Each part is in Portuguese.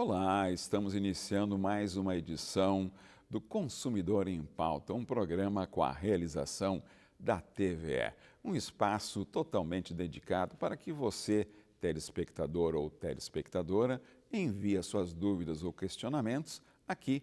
Olá, estamos iniciando mais uma edição do Consumidor em Pauta, um programa com a realização da TVE, um espaço totalmente dedicado para que você, telespectador ou telespectadora, envie as suas dúvidas ou questionamentos aqui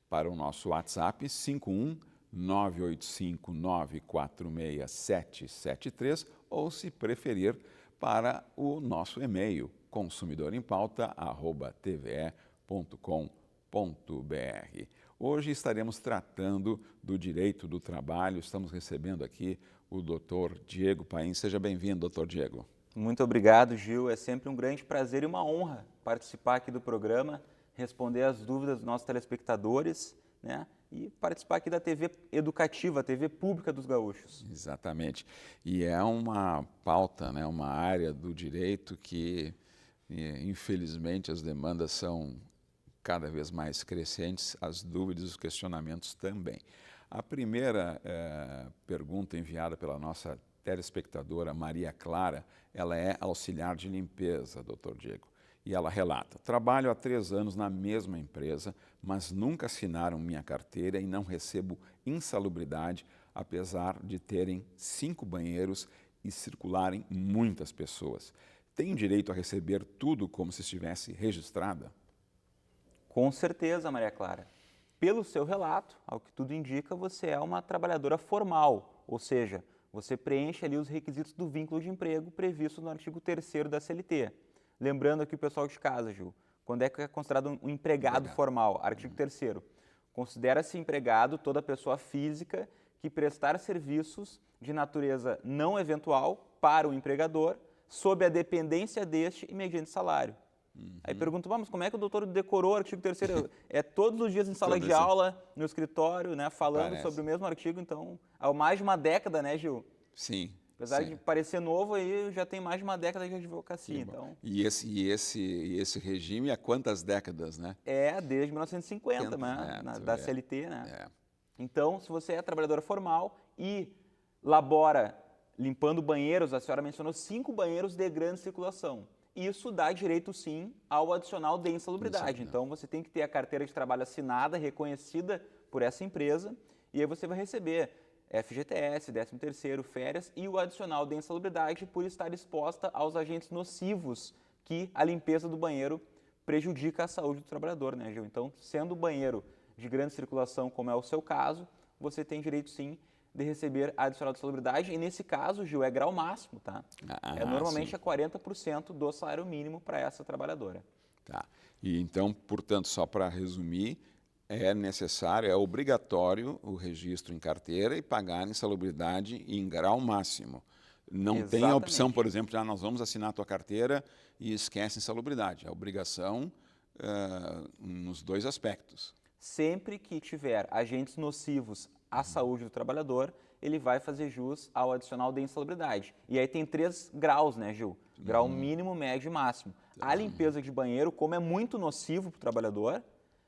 para o nosso WhatsApp 51 985 946 773 ou, se preferir, para o nosso e-mail consumidorempauta@tve.com.br. Hoje estaremos tratando do direito do trabalho. Estamos recebendo aqui o Dr. Diego Paim. Seja bem-vindo, Dr. Diego. Muito obrigado, Gil. É sempre um grande prazer e uma honra participar aqui do programa, responder as dúvidas dos nossos telespectadores, né? E participar aqui da TV educativa, a TV pública dos gaúchos. Exatamente. E é uma pauta, né, uma área do direito que, infelizmente, as demandas são cada vez mais crescentes, as dúvidas e os questionamentos também. A primeira pergunta enviada pela nossa telespectadora Maria Clara, ela é auxiliar de limpeza, Dr. Diego. E ela relata: trabalho há 3 anos na mesma empresa, mas nunca assinaram minha carteira e não recebo insalubridade, apesar de terem 5 banheiros e circularem muitas pessoas. Tenho direito a receber tudo como se estivesse registrada? Com certeza, Maria Clara. Pelo seu relato, ao que tudo indica, você é uma trabalhadora formal, ou seja, você preenche ali os requisitos do vínculo de emprego previsto no artigo 3º da CLT. Lembrando aqui o pessoal de casa, Gil, quando é que é considerado um empregado formal? Artigo 3º. Considera-se empregado toda pessoa física que prestar serviços de natureza não eventual para o empregador, sob a dependência deste e mediante salário. Aí pergunto, mas como é que o doutor decorou o artigo 3º? É todos os dias em sala de aula, no escritório, né, falando sobre o mesmo artigo, então, há mais de uma década, né, Gil? Sim. Apesar de parecer novo, aí já tem mais de uma década de advocacia, então... E esse regime há quantas décadas, né? É, desde 1950, né, da CLT, né? Então, se você é trabalhadora formal e labora limpando banheiros, a senhora mencionou 5 banheiros de grande circulação. Isso dá direito, sim, ao adicional de insalubridade. Então, você tem que ter a carteira de trabalho assinada, reconhecida por essa empresa, e aí você vai receber FGTS, 13º, férias e o adicional de insalubridade por estar exposta aos agentes nocivos que a limpeza do banheiro prejudica a saúde do trabalhador, né, Gil? Então, sendo o banheiro de grande circulação, como é o seu caso, você tem direito, sim, de receber a adicional de insalubridade, e nesse caso, Gil, é grau máximo, tá? Normalmente é 40% do salário mínimo para essa trabalhadora. Tá. E então, portanto, só para resumir, é necessário, é obrigatório o registro em carteira e pagar a insalubridade em grau máximo. Não tem a opção, por exemplo, de nós vamos assinar a tua carteira e esquece a insalubridade. É obrigação nos 2 aspectos. Sempre que tiver agentes nocivos à saúde do trabalhador, ele vai fazer jus ao adicional de insalubridade. E aí tem 3 graus, né, Gil? Grau mínimo, médio e máximo. A limpeza de banheiro, como é muito nocivo para o trabalhador,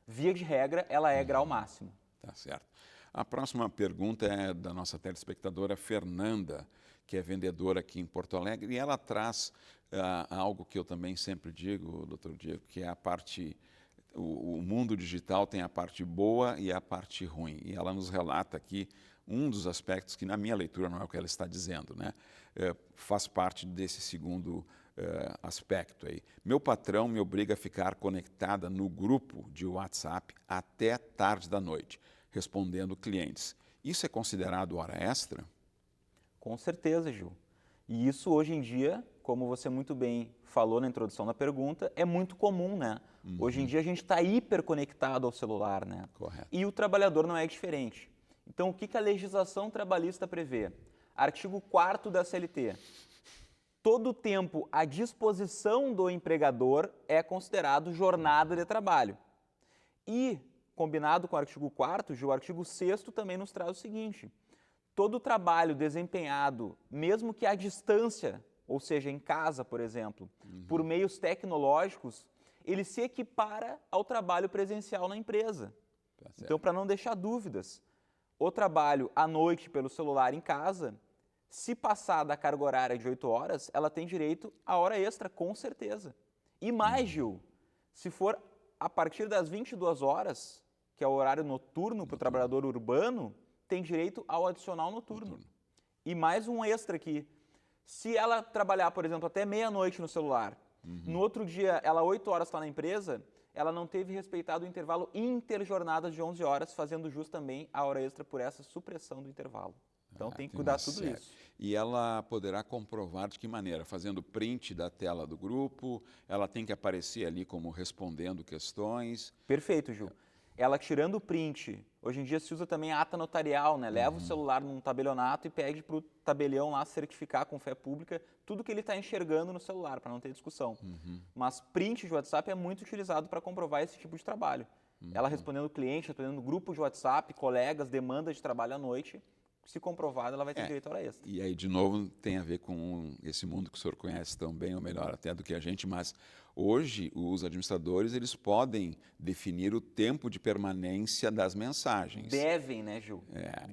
via de regra, ela é grau máximo. Tá certo. A próxima pergunta é da nossa telespectadora Fernanda, que é vendedora aqui em Porto Alegre, e ela traz algo que eu também sempre digo, doutor Diego, que é a parte... O mundo digital tem a parte boa e a parte ruim. E ela nos relata aqui um dos aspectos que, na minha leitura, não é o que ela está dizendo, né? Faz parte desse segundo aspecto aí. Meu patrão me obriga a ficar conectada no grupo de WhatsApp até tarde da noite, respondendo clientes. Isso é considerado hora extra? Com certeza, Gil. E isso hoje em dia, como você muito bem falou na introdução da pergunta, é muito comum, né? Hoje em dia a gente está hiperconectado ao celular, né? Correto. E o trabalhador não é diferente. Então, o que a legislação trabalhista prevê? Artigo 4º da CLT. Todo o tempo à disposição do empregador é considerado jornada de trabalho. E, combinado com o artigo 4º, o artigo 6º também nos traz o seguinte: todo trabalho desempenhado, mesmo que à distância, ou seja, em casa, por exemplo, por meios tecnológicos, ele se equipara ao trabalho presencial na empresa. Então, para não deixar dúvidas, o trabalho à noite pelo celular em casa, se passar da carga horária de 8 horas, ela tem direito à hora extra, com certeza. E mais, Gil, se for a partir das 22 horas, que é o horário noturno para o trabalhador urbano, tem direito ao adicional noturno. E mais um extra aqui. Se ela trabalhar, por exemplo, até meia-noite no celular, no outro dia ela 8 horas está na empresa, ela não teve respeitado o intervalo interjornadas de 11 horas, fazendo jus também a hora extra por essa supressão do intervalo. Então tem que cuidar tudo isso. E ela poderá comprovar de que maneira? Fazendo print da tela do grupo, ela tem que aparecer ali como respondendo questões. Perfeito, Gil. Ela tirando o print, hoje em dia se usa também a ata notarial, né? Leva o celular num tabelionato e pede para o tabelião lá certificar com fé pública tudo que ele está enxergando no celular, para não ter discussão. Mas print de WhatsApp é muito utilizado para comprovar esse tipo de trabalho. Ela respondendo o cliente, respondendo grupo de WhatsApp, colegas, demanda de trabalho à noite. Se comprovado, ela vai ter direito à hora extra. E aí, de novo, tem a ver com esse mundo que o senhor conhece tão bem, ou melhor até do que a gente, mas hoje os administradores eles podem definir o tempo de permanência das mensagens. Devem, né, Gil?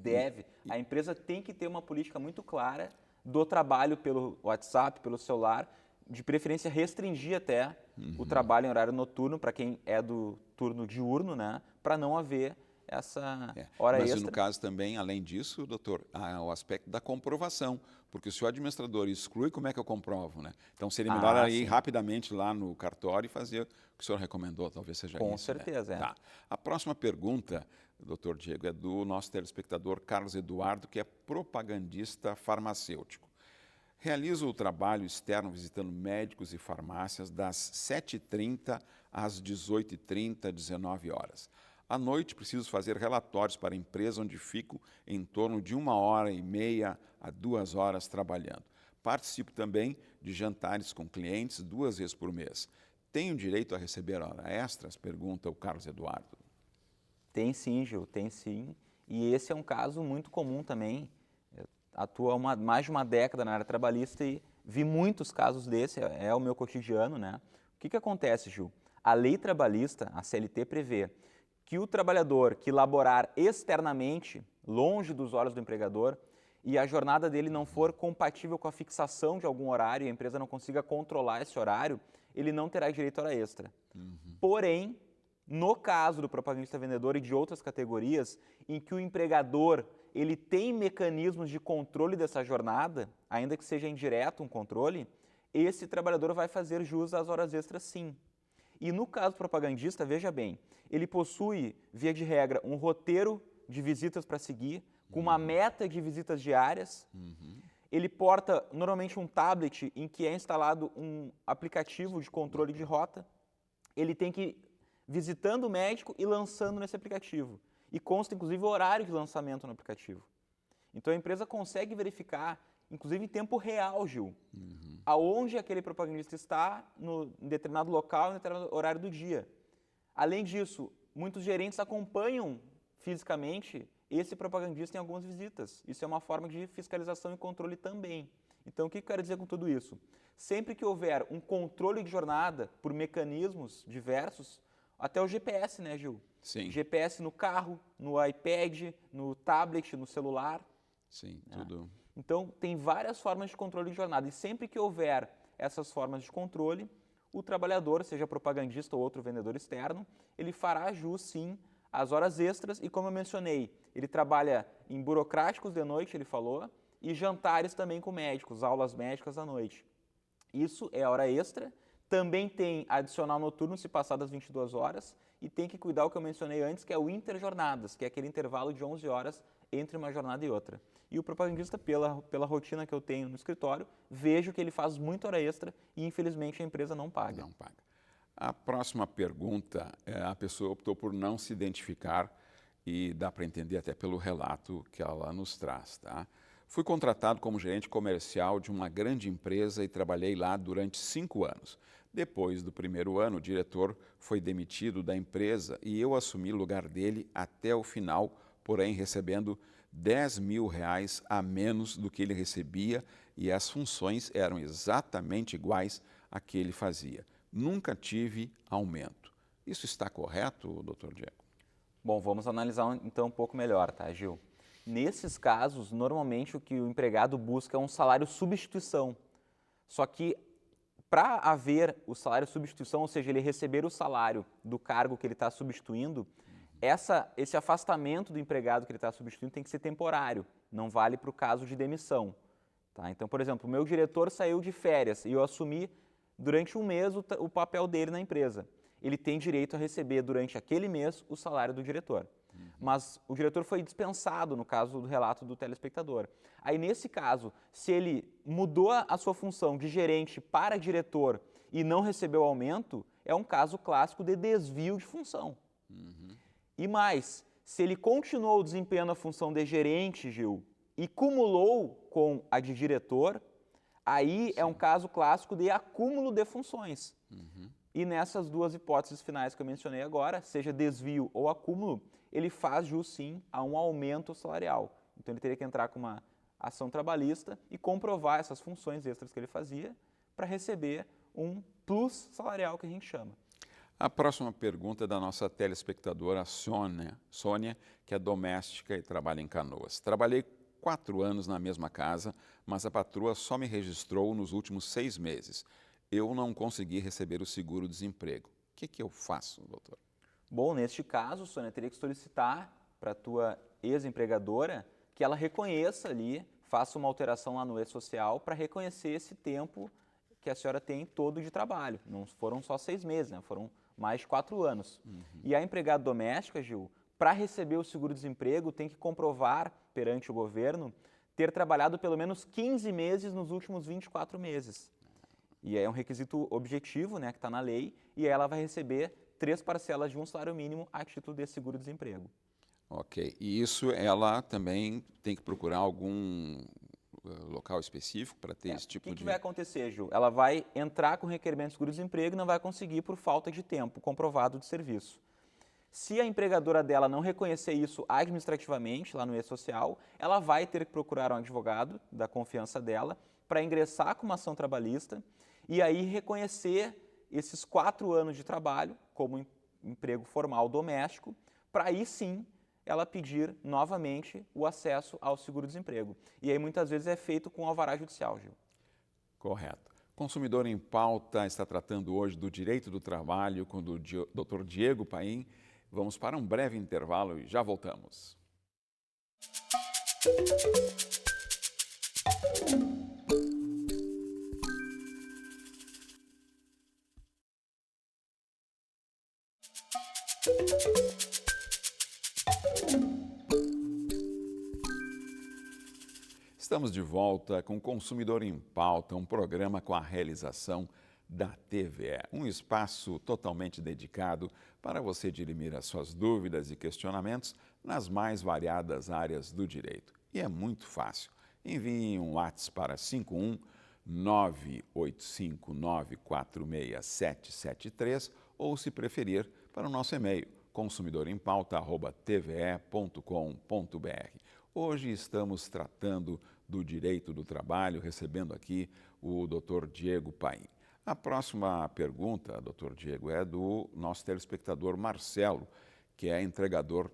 Deve. A empresa tem que ter uma política muito clara do trabalho pelo WhatsApp, pelo celular, de preferência restringir até o trabalho em horário noturno para quem é do turno diurno, né, para não haver essa hora extra. Mas no caso também, além disso, doutor, há o aspecto da comprovação, porque se o administrador exclui, como é que eu comprovo, né? Então seria melhor ir rapidamente lá no cartório e fazer o que o senhor recomendou, talvez seja isso. Com certeza, Tá. A próxima pergunta, doutor Diego, é do nosso telespectador Carlos Eduardo, que é propagandista farmacêutico. Realiza o trabalho externo visitando médicos e farmácias das 7h30 às 18h30, 19 horas. À noite, preciso fazer relatórios para a empresa onde fico em torno de 1h30 a 2 horas trabalhando. Participo também de jantares com clientes 2 vezes por mês. Tenho direito a receber hora extras? Pergunta o Carlos Eduardo. Tem sim, Gil, tem sim. E esse é um caso muito comum também. Eu atuo há mais de uma década na área trabalhista e vi muitos casos desse, é o meu cotidiano, né? O que acontece, Gil? A lei trabalhista, a CLT, prevê que o trabalhador que laborar externamente, longe dos olhos do empregador, e a jornada dele não for compatível com a fixação de algum horário e a empresa não consiga controlar esse horário, ele não terá direito à hora extra. Porém, no caso do propagandista vendedor e de outras categorias, em que o empregador ele tem mecanismos de controle dessa jornada, ainda que seja indireto um controle, esse trabalhador vai fazer jus às horas extras sim. E no caso propagandista, veja bem, ele possui, via de regra, um roteiro de visitas para seguir, com uma meta de visitas diárias. Ele porta normalmente um tablet em que é instalado um aplicativo de controle de rota. Ele tem que ir visitando o médico e lançando nesse aplicativo. E consta, inclusive, o horário de lançamento no aplicativo. Então a empresa consegue verificar, inclusive em tempo real, Gil, aonde aquele propagandista está em determinado local, em determinado horário do dia. Além disso, muitos gerentes acompanham fisicamente esse propagandista em algumas visitas. Isso é uma forma de fiscalização e controle também. Então, o que eu quero dizer com tudo isso? Sempre que houver um controle de jornada por mecanismos diversos, até o GPS, né, Gil? Sim. GPS no carro, no iPad, no tablet, no celular. Sim, tudo. Então, tem várias formas de controle de jornada. E sempre que houver essas formas de controle, o trabalhador, seja propagandista ou outro vendedor externo, ele fará jus, sim, às horas extras. E como eu mencionei, ele trabalha em burocráticos de noite, ele falou, e jantares também com médicos, aulas médicas à noite. Isso é hora extra. Também tem adicional noturno se passar das 22 horas e tem que cuidar o que eu mencionei antes, que é o interjornadas, que é aquele intervalo de 11 horas entre uma jornada e outra. E o propagandista, pela rotina que eu tenho no escritório, vejo que ele faz muita hora extra e, infelizmente, a empresa não paga. Não paga. A próxima pergunta, a pessoa optou por não se identificar e dá para entender até pelo relato que ela nos traz, tá? Fui contratado como gerente comercial de uma grande empresa e trabalhei lá durante 5 anos. Depois do primeiro ano, o diretor foi demitido da empresa e eu assumi o lugar dele até o final, porém recebendo R$10.000 a menos do que ele recebia e as funções eram exatamente iguais a que ele fazia. Nunca tive aumento. Isso está correto, doutor Diego? Bom, vamos analisar então um pouco melhor, tá, Gil? Nesses casos, normalmente o que o empregado busca é um salário substituição. Só que para haver o salário de substituição, ou seja, ele receber o salário do cargo que ele está substituindo, esse afastamento do empregado que ele está substituindo tem que ser temporário, não vale para o caso de demissão. Tá? Então, por exemplo, o meu diretor saiu de férias e eu assumi durante um mês o papel dele na empresa. Ele tem direito a receber durante aquele mês o salário do diretor. Mas o diretor foi dispensado, no caso do relato do telespectador. Aí, nesse caso, se ele mudou a sua função de gerente para diretor e não recebeu aumento, é um caso clássico de desvio de função. E mais, se ele continuou desempenhando a função de gerente, Gil, e cumulou com a de diretor, aí é um caso clássico de acúmulo de funções. E nessas duas hipóteses finais que eu mencionei agora, seja desvio ou acúmulo, ele faz jus sim a um aumento salarial. Então ele teria que entrar com uma ação trabalhista e comprovar essas funções extras que ele fazia para receber um plus salarial que a gente chama. A próxima pergunta é da nossa telespectadora Sônia, que é doméstica e trabalha em Canoas. Trabalhei 4 anos na mesma casa, mas a patroa só me registrou nos últimos 6 meses. Eu não consegui receber o seguro-desemprego. O que eu faço, doutor? Bom, neste caso, Sônia, teria que solicitar para a tua ex-empregadora que ela reconheça ali, faça uma alteração lá no e-social para reconhecer esse tempo que a senhora tem todo de trabalho. Não foram só 6 meses, né? Foram mais de 4 anos. E a empregada doméstica, Gil, para receber o seguro-desemprego, tem que comprovar perante o governo ter trabalhado pelo menos 15 meses nos últimos 24 meses. E é um requisito objetivo, né, que está na lei, e ela vai receber 3 parcelas de um salário mínimo a título de seguro-desemprego. Ok. E isso ela também tem que procurar algum local específico para ter esse tipo de... O que vai acontecer, Ju? Ela vai entrar com requerimento de seguro-desemprego e não vai conseguir por falta de tempo comprovado de serviço. Se a empregadora dela não reconhecer isso administrativamente, lá no e-social, ela vai ter que procurar um advogado da confiança dela para ingressar com uma ação trabalhista e aí reconhecer esses 4 anos de trabalho como emprego formal doméstico, para aí sim ela pedir novamente o acesso ao seguro-desemprego. E aí muitas vezes é feito com alvará judicial, Gil. Correto. Consumidor em Pauta está tratando hoje do direito do trabalho com o Dr. Diego Paim. Vamos para um breve intervalo e já voltamos. Estamos de volta com Consumidor em Pauta, um programa com a realização da TVE, um espaço totalmente dedicado para você dirimir as suas dúvidas e questionamentos nas mais variadas áreas do direito. E é muito fácil. Envie um WhatsApp para 51 985946773 ou, se preferir, para o nosso e-mail consumidorempauta@tve.com.br. Hoje estamos tratando do direito do trabalho, recebendo aqui o Dr. Diego Paim. A próxima pergunta, Dr. Diego, é do nosso telespectador Marcelo, que é entregador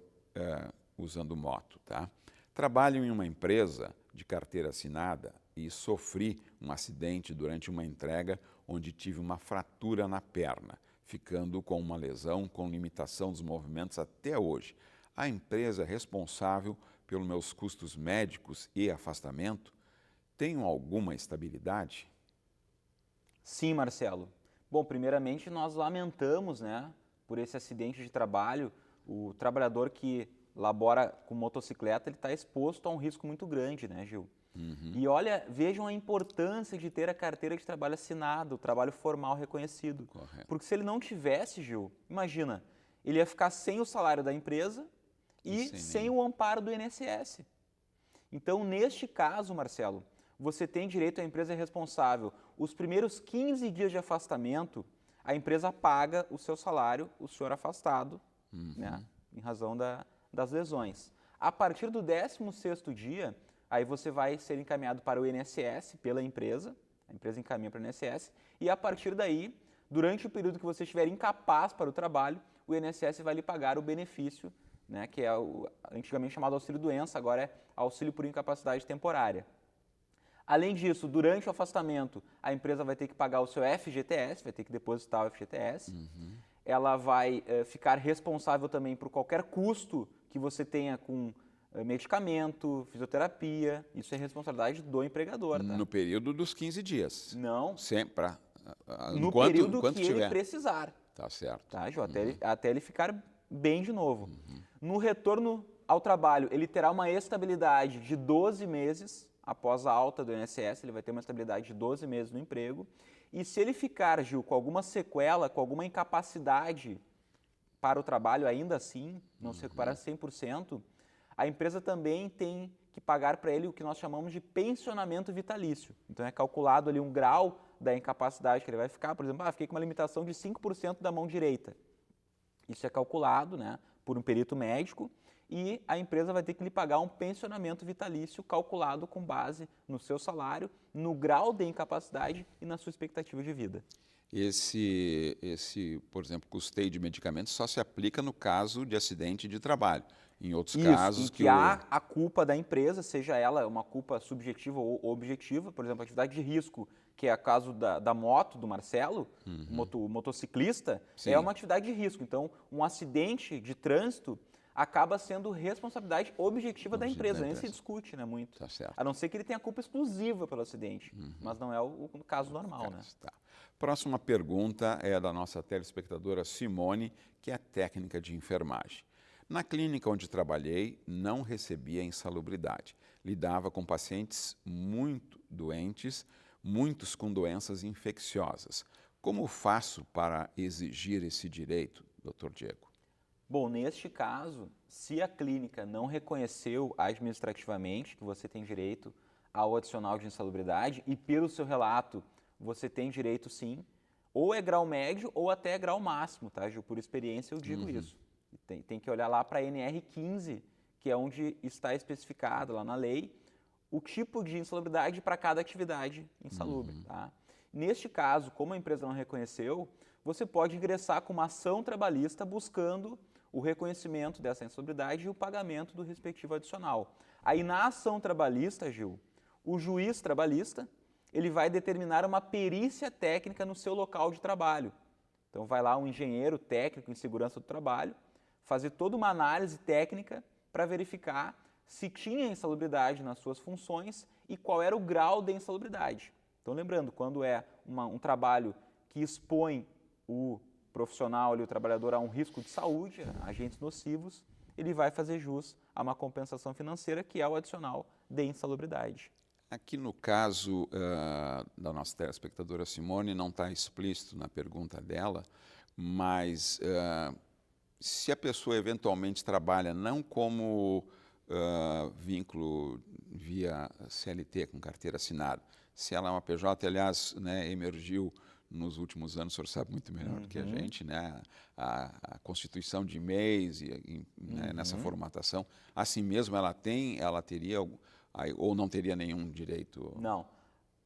usando moto. Tá? Trabalho em uma empresa de carteira assinada e sofri um acidente durante uma entrega onde tive uma fratura na perna, ficando com uma lesão com limitação dos movimentos até hoje. A empresa responsável pelos meus custos médicos e afastamento, tenho alguma estabilidade? Sim, Marcelo. Bom, primeiramente nós lamentamos, né, por esse acidente de trabalho. O trabalhador que labora com motocicleta, ele está exposto a um risco muito grande, né, Gil? E olha, vejam a importância de ter a carteira de trabalho assinada, o trabalho formal reconhecido. Correto. Porque se ele não tivesse, Gil, imagina, ele ia ficar sem o salário da empresa e sem o amparo do INSS. Então, neste caso, Marcelo, você tem direito, a empresa é responsável. Os primeiros 15 dias de afastamento, a empresa paga o seu salário, o senhor afastado, né, em razão das lesões. A partir do 16º dia, aí você vai ser encaminhado para o INSS pela empresa, a empresa encaminha para o INSS, e a partir daí, durante o período que você estiver incapaz para o trabalho, o INSS vai lhe pagar o benefício, né, que é antigamente chamado auxílio-doença, agora é auxílio por incapacidade temporária. Além disso, durante o afastamento, a empresa vai ter que pagar o seu FGTS, vai ter que depositar o FGTS. Ela vai ficar responsável também por qualquer custo que você tenha com medicamento, fisioterapia. Isso é responsabilidade do empregador. Tá? No período dos 15 dias. Não. Sempre. No período que ele precisar. Tá certo. Tá, Ju? Até ele ficar bem de novo. No retorno ao trabalho, ele terá uma estabilidade de 12 meses. Após a alta do INSS, ele vai ter uma estabilidade de 12 meses no emprego. E se ele ficar, Gil, com alguma sequela, com alguma incapacidade para o trabalho, ainda assim, não se recuperar 100%, a empresa também tem que pagar para ele o que nós chamamos de pensionamento vitalício. Então é calculado ali um grau da incapacidade que ele vai ficar. Por exemplo, fiquei com uma limitação de 5% da mão direita. Isso é calculado, né, por um perito médico. E a empresa vai ter que lhe pagar um pensionamento vitalício calculado com base no seu salário, no grau de incapacidade e na sua expectativa de vida. Esse, por exemplo, custeio de medicamentos só se aplica no caso de acidente de trabalho. Em outros Isso, casos em que há a culpa da empresa, seja ela uma culpa subjetiva ou objetiva, por exemplo, atividade de risco, que é o caso da moto do Marcelo, o motociclista, Sim. é uma atividade de risco. Então, um acidente de trânsito acaba sendo responsabilidade objetiva da empresa, nem se discute, né, muito. Tá certo. A não ser que ele tenha culpa exclusiva pelo acidente, mas não é o caso normal, né? Tá. Próxima pergunta é da nossa telespectadora Simone, que é técnica de enfermagem. Na clínica onde trabalhei, não recebia insalubridade. Lidava com pacientes muito doentes, muitos com doenças infecciosas. Como faço para exigir esse direito, Dr. Diego? Bom, neste caso, se a clínica não reconheceu administrativamente que você tem direito ao adicional de insalubridade e pelo seu relato você tem direito sim, ou é grau médio ou até grau máximo, tá, Gil? Por experiência eu digo isso. Tem que olhar lá para a NR15, que é onde está especificado lá na lei o tipo de insalubridade para cada atividade insalubre. Tá? Neste caso, como a empresa não reconheceu, você pode ingressar com uma ação trabalhista buscando o reconhecimento dessa insalubridade e o pagamento do respectivo adicional. Aí na ação trabalhista, Gil, o juiz trabalhista ele vai determinar uma perícia técnica no seu local de trabalho. Então vai lá um engenheiro técnico em segurança do trabalho, fazer toda uma análise técnica para verificar se tinha insalubridade nas suas funções e qual era o grau de insalubridade. Então lembrando, quando é um trabalho que expõe o profissional, o trabalhador, a um risco de saúde, a agentes nocivos, ele vai fazer jus a uma compensação financeira que é o adicional de insalubridade. Aqui no caso da nossa telespectadora Simone, não está explícito na pergunta dela, mas se a pessoa eventualmente trabalha não como vínculo via CLT, com carteira assinada, se ela é uma PJ, aliás, né, emergiu nos últimos anos, o senhor sabe muito melhor do que a gente, né, a constituição de MEIs né, nessa formatação, assim mesmo ela teria, ou não teria nenhum direito? Não.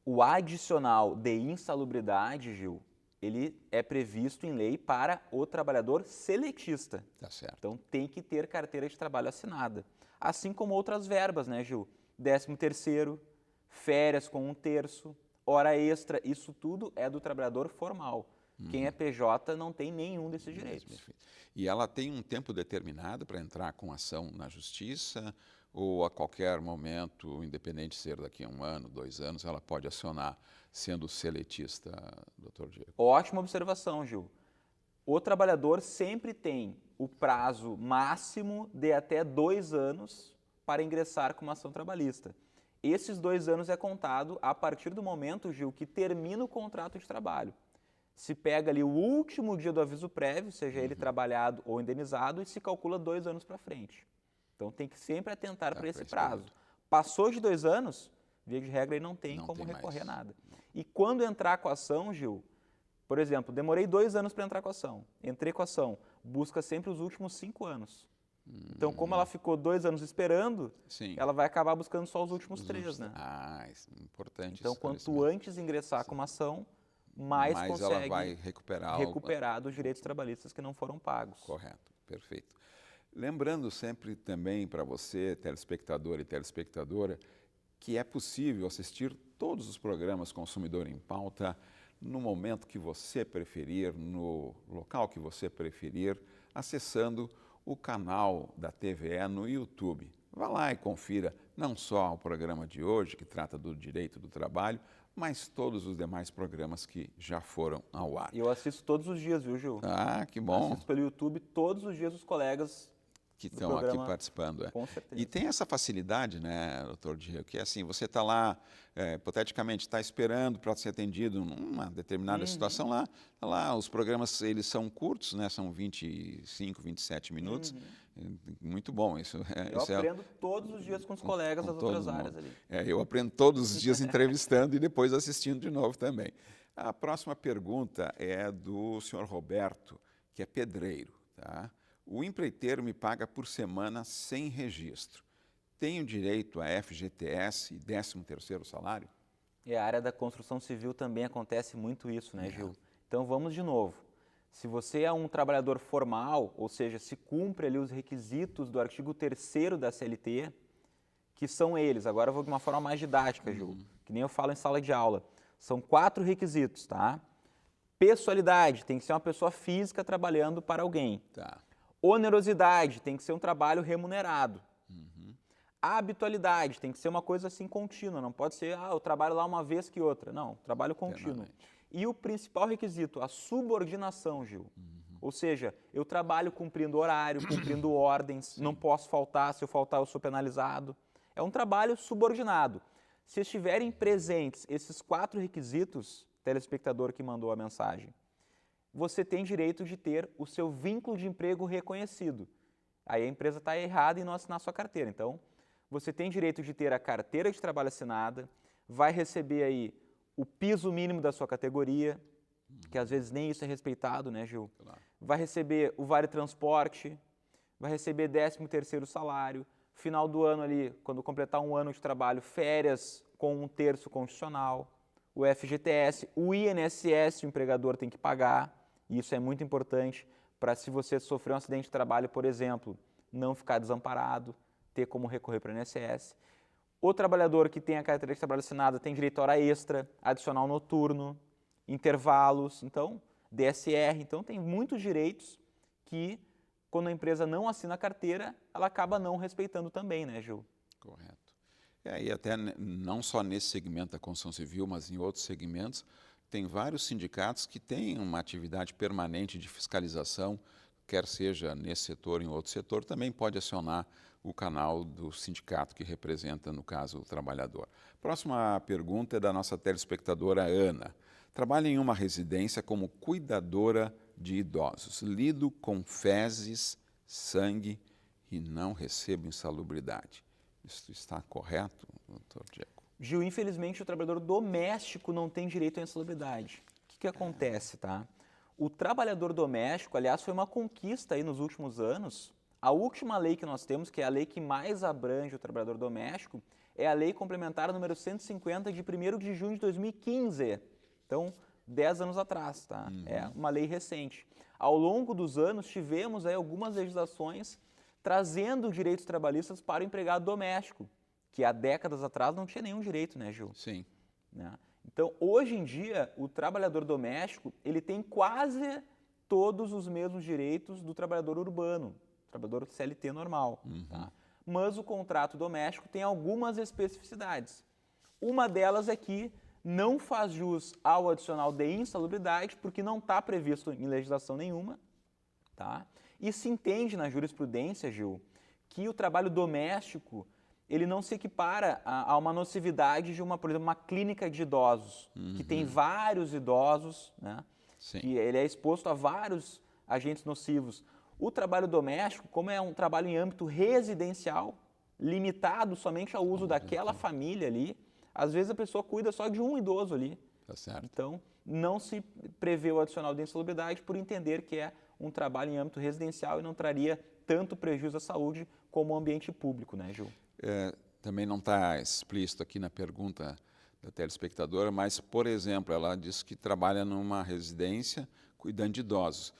O adicional de insalubridade, Gil, ele é previsto em lei para o trabalhador seletista. Tá certo. Então tem que ter carteira de trabalho assinada. Assim como outras verbas, né, Gil? 13º, férias com 1/3, hora extra, isso tudo é do trabalhador formal. Quem é PJ não tem nenhum desses direitos. E ela tem um tempo determinado para entrar com ação na justiça ou a qualquer momento, independente de ser daqui a 1 ano, 2 anos, ela pode acionar sendo seletista, doutor Diego? Ótima observação, Gil. O trabalhador sempre tem o prazo máximo de até 2 anos para ingressar com uma ação trabalhista. Esses 2 anos é contado a partir do momento, Gil, que termina o contrato de trabalho. Se pega ali o último dia do aviso prévio, seja ele trabalhado ou indenizado, e se calcula 2 anos para frente. Então tem que sempre atentar para esse prazo. Passou de 2 anos, via de regra, ele não tem como recorrer a nada. E quando entrar com a ação, Gil, por exemplo, demorei 2 anos para entrar com a ação, entrei com a ação, busca sempre os últimos 5 anos. Então, como ela ficou 2 anos esperando, ela vai acabar buscando só os últimos 3, né? Isso é importante. Então, quanto antes ingressar com uma ação, mais consegue ela vai recuperar dos direitos trabalhistas que não foram pagos. Correto, perfeito. Lembrando sempre também para você, telespectador e telespectadora, que é possível assistir todos os programas Consumidor em Pauta no momento que você preferir, no local que você preferir, acessando o canal da TVE no YouTube. Vá lá e confira não só o programa de hoje, que trata do direito do trabalho, mas todos os demais programas que já foram ao ar. Eu assisto todos os dias, viu, Gil? Ah, que bom. Assisto pelo YouTube todos os dias os colegas que estão aqui participando. Com certeza. E tem essa facilidade, né, doutor Diego, que é assim, você está lá, hipoteticamente, está esperando para ser atendido numa determinada situação lá, os programas, eles são curtos, né, são 25, 27 minutos, muito bom isso. Eu aprendo todos os dias com os colegas das outras áreas ali. Eu aprendo todos os dias entrevistando e depois assistindo de novo também. A próxima pergunta é do senhor Roberto, que é pedreiro, tá? O empreiteiro me paga por semana sem registro. Tenho direito a FGTS e 13º salário? A área da construção civil também acontece muito isso, né, Gil? Então vamos de novo. Se você é um trabalhador formal, ou seja, se cumpre ali os requisitos do artigo 3º da CLT, que são eles, agora eu vou de uma forma mais didática, Gil, que nem eu falo em sala de aula. São 4 requisitos, tá? Pessoalidade, tem que ser uma pessoa física trabalhando para alguém. Tá. Onerosidade, tem que ser um trabalho remunerado. Habitualidade, tem que ser uma coisa assim contínua, não pode ser, eu trabalho lá uma vez que outra. Não, trabalho contínuo. E o principal requisito, a subordinação, Gil. Ou seja, eu trabalho cumprindo horário, cumprindo ordens, não posso faltar, se eu faltar eu sou penalizado. É um trabalho subordinado. Se estiverem presentes esses 4 requisitos, telespectador que mandou a mensagem, você tem direito de ter o seu vínculo de emprego reconhecido. Aí a empresa está errada em não assinar a sua carteira. Então, você tem direito de ter a carteira de trabalho assinada, vai receber aí o piso mínimo da sua categoria, que às vezes nem isso é respeitado, né, Gil? Claro. Vai receber o vale transporte, vai receber 13º salário, final do ano ali, quando completar um ano de trabalho, férias com 1/3 constitucional, o FGTS, o INSS o empregador tem que pagar. Isso é muito importante para, se você sofrer um acidente de trabalho, por exemplo, não ficar desamparado, ter como recorrer para o INSS. O trabalhador que tem a carteira de trabalho assinada tem direito a hora extra, adicional noturno, intervalos, então, DSR. Então, tem muitos direitos que, quando a empresa não assina a carteira, ela acaba não respeitando também, né, Gil? Correto. E até não só nesse segmento da construção civil, mas em outros segmentos, tem vários sindicatos que têm uma atividade permanente de fiscalização, quer seja nesse setor ou em outro setor, também pode acionar o canal do sindicato que representa, no caso, o trabalhador. Próxima pergunta é da nossa telespectadora Ana. Trabalha em uma residência como cuidadora de idosos. Lido com fezes, sangue e não recebo insalubridade. Isso está correto, doutor Diego? Gil, infelizmente o trabalhador doméstico não tem direito à insalubridade. O que acontece, tá? O trabalhador doméstico, aliás, foi uma conquista aí nos últimos anos. A última lei que nós temos, que é a lei que mais abrange o trabalhador doméstico, é a Lei Complementar número 150 de 1º de junho de 2015. Então, 10 anos atrás, tá? É uma lei recente. Ao longo dos anos, tivemos aí algumas legislações trazendo direitos trabalhistas para o empregado doméstico, que há décadas atrás não tinha nenhum direito, né, Gil? Sim. Né? Então, hoje em dia, o trabalhador doméstico, ele tem quase todos os mesmos direitos do trabalhador urbano, trabalhador CLT normal. Tá? Mas o contrato doméstico tem algumas especificidades. Uma delas é que não faz jus ao adicional de insalubridade, porque não está previsto em legislação nenhuma. Tá? E se entende na jurisprudência, Gil, que o trabalho doméstico ele não se equipara a uma nocividade de por exemplo, uma clínica de idosos, que tem vários idosos, né? Sim. Que ele é exposto a vários agentes nocivos. O trabalho doméstico, como é um trabalho em âmbito residencial, limitado somente ao uso daquela família ali, às vezes a pessoa cuida só de um idoso ali. Tá certo. Então, não se prevê o adicional de insalubridade por entender que é um trabalho em âmbito residencial e não traria tanto prejuízo à saúde como ao ambiente público, né, Gil? Também não está explícito aqui na pergunta da telespectadora, mas, por exemplo, ela diz que trabalha numa residência cuidando de idosos.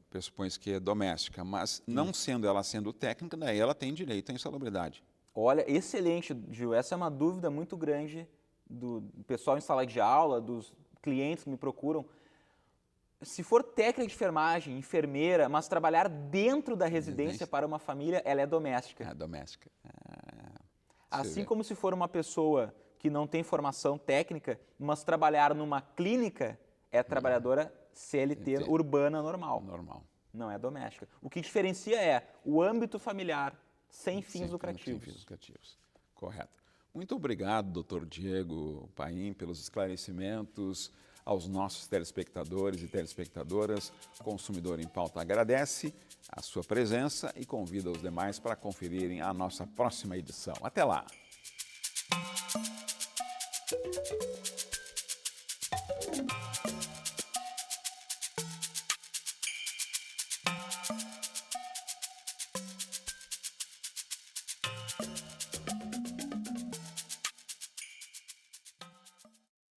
Pressupõe-se que é doméstica, mas não sendo ela sendo técnica, daí ela tem direito à insalubridade. Olha, excelente, Gil. Essa é uma dúvida muito grande do pessoal em sala de aula, dos clientes que me procuram. Se for técnica de enfermagem, enfermeira, mas trabalhar dentro da residência para uma família, ela é doméstica. É doméstica. Assim como se for uma pessoa que não tem formação técnica, mas trabalhar numa clínica, é trabalhadora CLT urbana normal. Não é doméstica. O que diferencia é o âmbito familiar sem fins lucrativos. Sem fins lucrativos. Correto. Muito obrigado, doutor Diego Paim, pelos esclarecimentos. Aos nossos telespectadores e telespectadoras, Consumidor em Pauta agradece a sua presença e convida os demais para conferirem a nossa próxima edição. Até lá!